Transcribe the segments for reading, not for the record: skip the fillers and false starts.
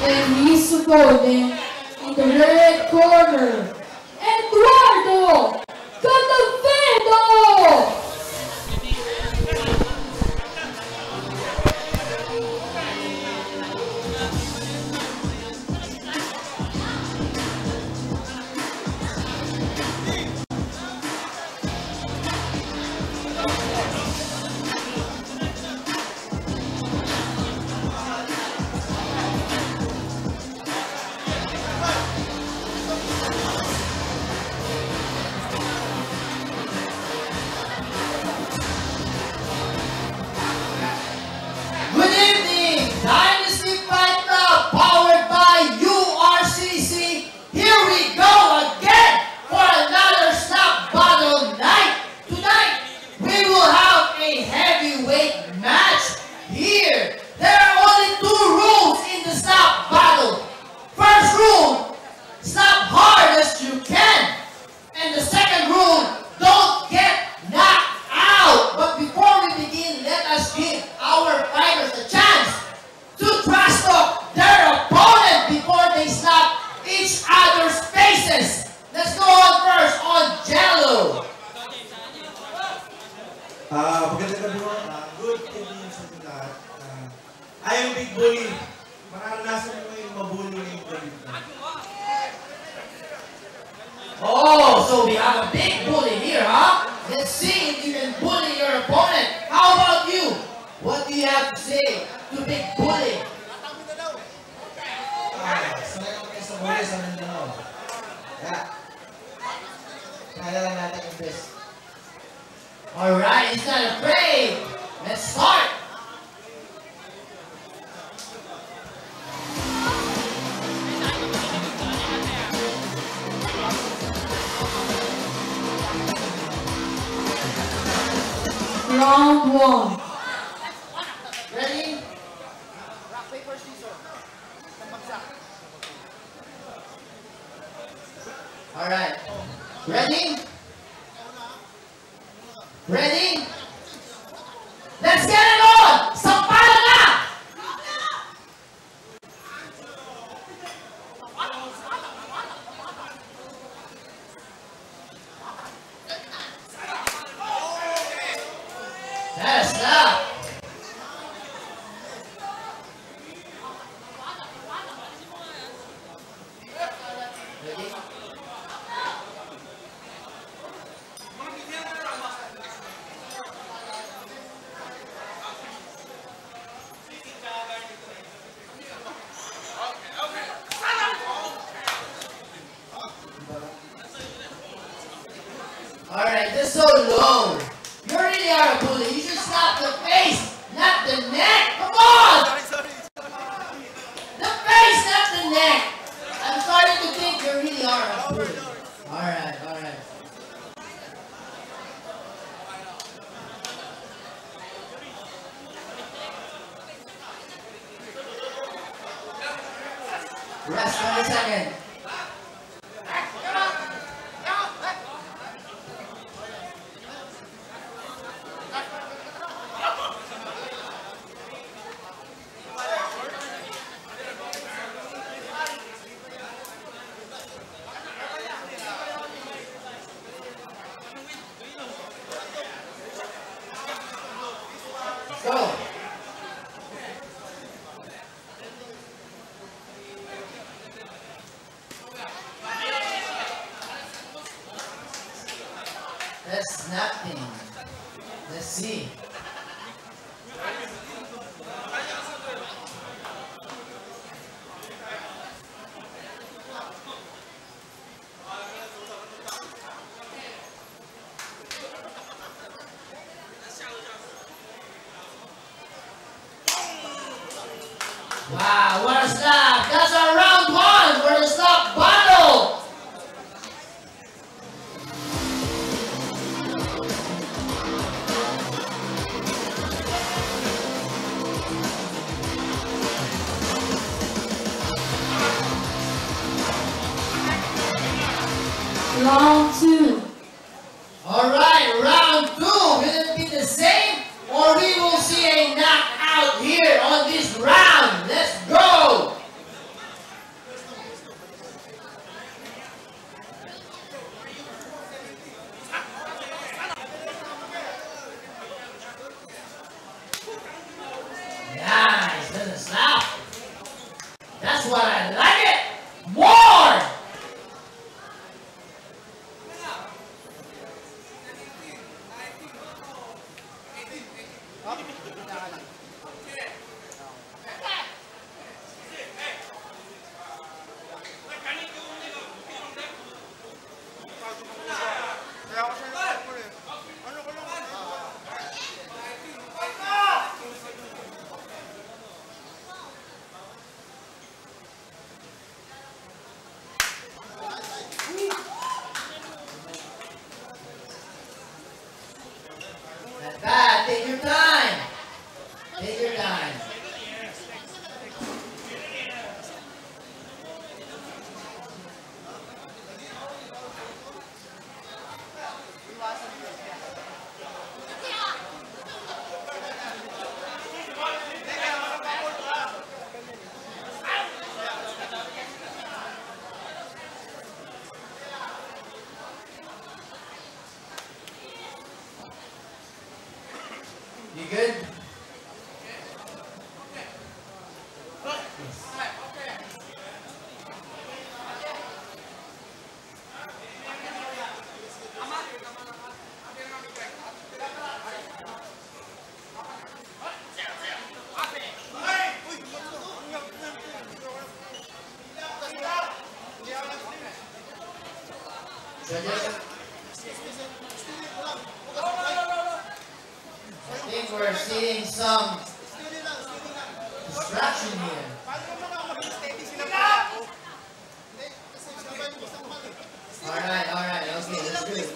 And he's supporting in the red corner, Eduardo Catavedo! Magandang gabi mo. Good evening sa inyo lahat. I am Big Bully. Mararanasan mo yung mabully ngayong gabi. Oh, so we have a big bully here, huh? Let's see if you can bully your opponent. How about you? What do you have to say to Big Bully? Sanay lang kayo sa bully sa Mindanao. Kaya lang natin yung best. Alright, he's not afraid. Let's start. Round 1. Ready? Rock, paper, scissors. Alright. Ready? Ready? Let's get it on! Sampalan na! That's enough. Ready? Alright, this is so low. You really are a bully. You should slap the face, not the neck. Come on! The face, not the neck. I'm starting to think you really are a bully. Alright, alright. Rest 20 seconds. Go. That's nothing. Let's see. Wow, what a slap! That's our round 1 for the slap battle! Round 2. Alright, round 2. Will it be the same? Or we will see a knockout here on this round. Let's go! Not bad. Take your time. Take your time. You good? I think we're seeing some distraction here. Alright, okay, that's good.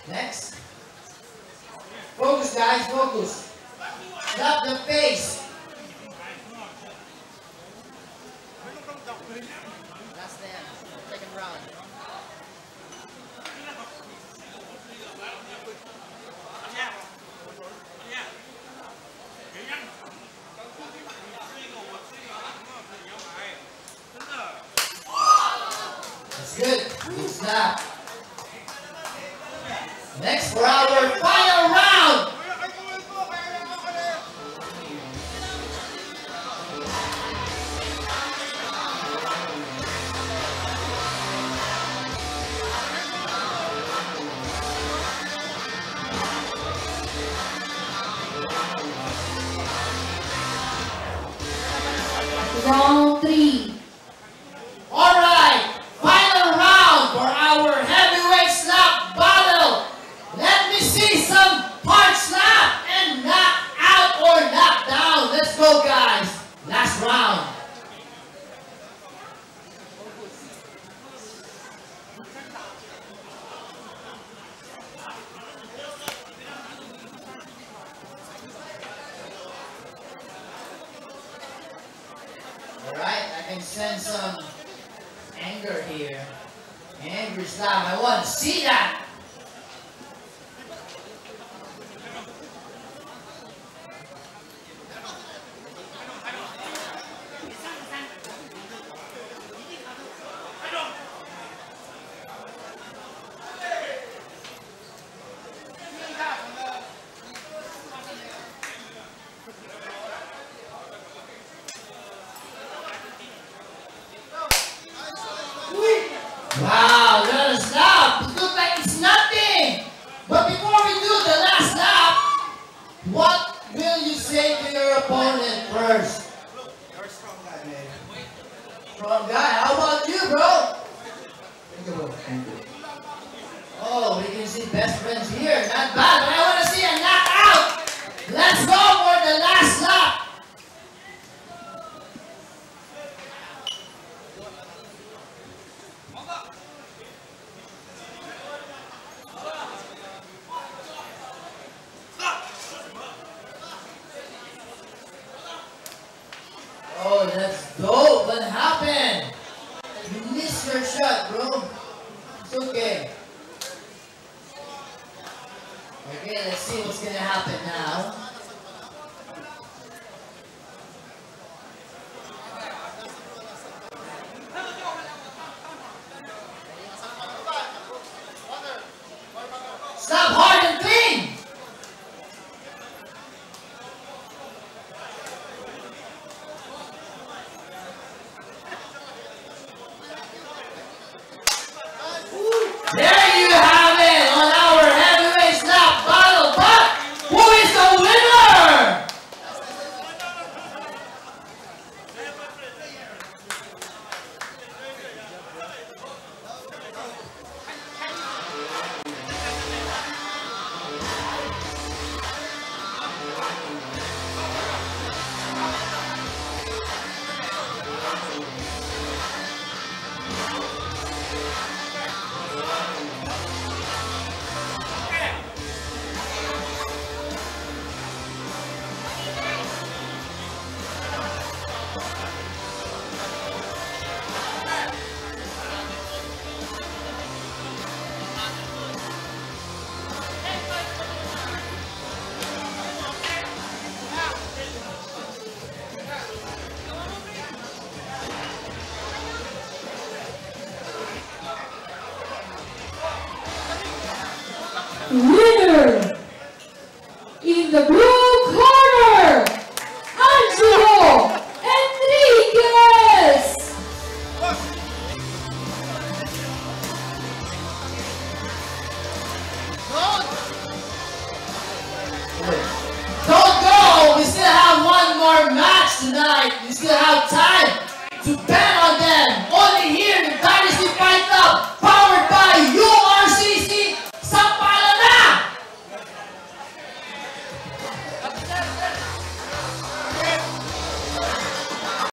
Next. Focus, guys, focus. Stop the face. Last stand. Second round. That's good. Good snap. Next for our final round. Round 3. Alright, final round for our heavyweight slap battle. Let me see some hard slap and knock out or knock down. Let's go, guys. Last round. Alright, I can sense some anger here. Angry slap. I want to see that. Wow, that is slap. It looks like it's nothing. But before we do the last lap, what will you say to your opponent first? You're a strong guy, man. Strong guy. How about you, bro? Thank you, bro. Thank you. Oh, we can see best friends here. Not bad, but I want to see a knockout. Let's go for the last lap. Oh, that's dope. What happened? You missed your shot, bro. It's okay. Okay, let's see what's gonna happen now. Stop hard and clean. There you have it on our heavyweight slap battle. But who winner. In the blue corner, Angelo Enriquez. Don't go! We still have one more match tonight. We still have time to bet on them. Only here in the Dynasty Fight Club, powered by URCC Sampalana.